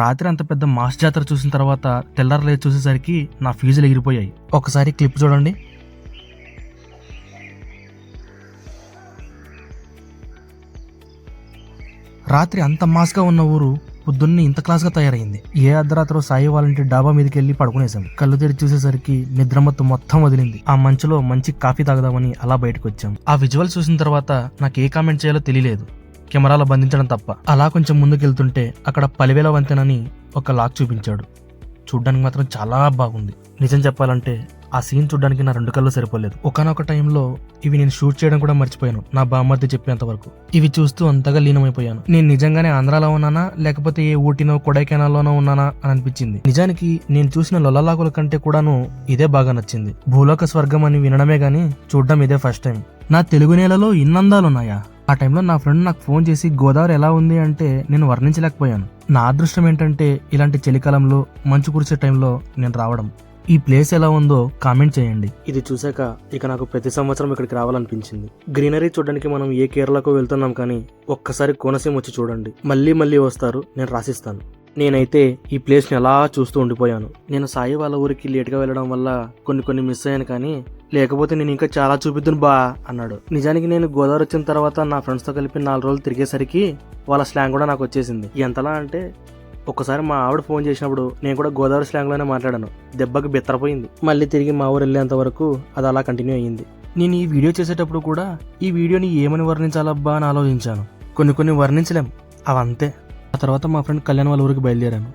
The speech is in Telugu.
రాత్రి అంత పెద్ద మాస్ జాతర చూసిన తర్వాత తెల్లారలేదు చూసేసరికి నా ఫీజులు ఎగిరిపోయాయి. ఒకసారి క్లిప్ చూడండి. రాత్రి అంత మాస్గా ఉన్న ఊరు పొద్దున్నే ఇంత క్లాస్గా తయారైంది. ఏ అర్ధరాత్రో సాయి వాళ్ళంటి డాబా మీదకి వెళ్ళి పడుకునేసాం. కళ్ళు తెరిచి చూసేసరికి నిద్రమత్తు మొత్తం వదిలింది. ఆ మంచులో మంచి కాఫీ తాగదామని అలా బయటకు వచ్చాం. ఆ విజువల్ చూసిన తర్వాత నాకు ఏ కామెంట్ చేయాలో తెలియలేదు, కెమెరాలో బంధించడం తప్ప. అలా కొంచెం ముందుకెళ్తుంటే అక్కడ పలివేల వంతెనని ఒక లాక్ చూపించాడు. చూడ్డానికి మాత్రం చాలా బాగుంది. నిజం చెప్పాలంటే ఆ సీన్ చూడడానికి నా 2 కళ్ళు సరిపోలేదు. ఒకనొక టైంలో ఇవి నేను షూట్ చేయడం కూడా మర్చిపోయాను, నా బామ్మర్ది చెప్పేంత వరకు. ఇవి చూస్తూ అంతగా లీనమైపోయాను. నేను నిజంగానే ఆంధ్రాలో ఉన్నానా లేకపోతే ఏ ఊటీనో కొడైకెనాల్లోనో ఉన్నానా అని అనిపించింది. నిజానికి నేను చూసిన లొల్లలాకుల కంటే కూడాను ఇదే బాగా నచ్చింది. భూలోక స్వర్గం అని వినడమే గానీ చూడడం ఇదే ఫస్ట్ టైం. నా తెలుగు నేలలో ఇన్నందాలున్నాయా? ఆ టైంలో నా ఫ్రెండ్ నాకు ఫోన్ చేసి గోదావరి ఎలా ఉంది అంటే నేను వర్ణించలేకపోయాను. నా అదృష్టం ఏంటంటే ఇలాంటి చలికాలంలో మంచు కురిసే టైంలో నేను రావడం. ఈ ప్లేస్ ఎలా ఉందో కామెంట్ చేయండి. ఇది చూసాక ఇక నాకు ప్రతి సంవత్సరం ఇక్కడికి రావాలనిపించింది. గ్రీనరీ చూడడానికి మనం ఏ కేరళకు వెళ్తున్నాం కానీ ఒక్కసారి కోనసీమ వచ్చి చూడండి, మళ్ళీ మళ్ళీ వస్తారు, నేను రాసిస్తాను. నేనైతే ఈ ప్లేస్ని అలా చూస్తూ ఉండిపోయాను. నేను సాయి వాళ్ళ ఊరికి లేట్గా వెళ్ళడం వల్ల కొన్ని మిస్ అయ్యాను, కానీ లేకపోతే నేను ఇంకా చాలా చూపిద్దును బా అన్నాడు. నిజానికి నేను గోదావరి వచ్చిన తర్వాత నా ఫ్రెండ్స్తో కలిపి 4 రోజులు తిరిగేసరికి వాళ్ళ స్లాంగ్ కూడా నాకు వచ్చేసింది. ఎంతలా అంటే ఒక్కసారి మా ఆవిడ ఫోన్ చేసినప్పుడు నేను కూడా గోదావరి స్లాంగ్లోనే మాట్లాడాను. దెబ్బకి బెత్తరపోయింది. మళ్ళీ తిరిగి మా ఊరు వెళ్ళేంత వరకు అది అలా కంటిన్యూ అయ్యింది. నేను ఈ వీడియో చేసేటప్పుడు కూడా ఈ వీడియోని ఏమని వర్ణించాలబ్బా అని ఆలోచించాను. కొన్ని వర్ణించలేం, అవంతే. ఆ తర్వాత మా ఫ్రెండ్ కళ్యాణ్ వాళ్ళ ఊరికి బయలుదేరాను.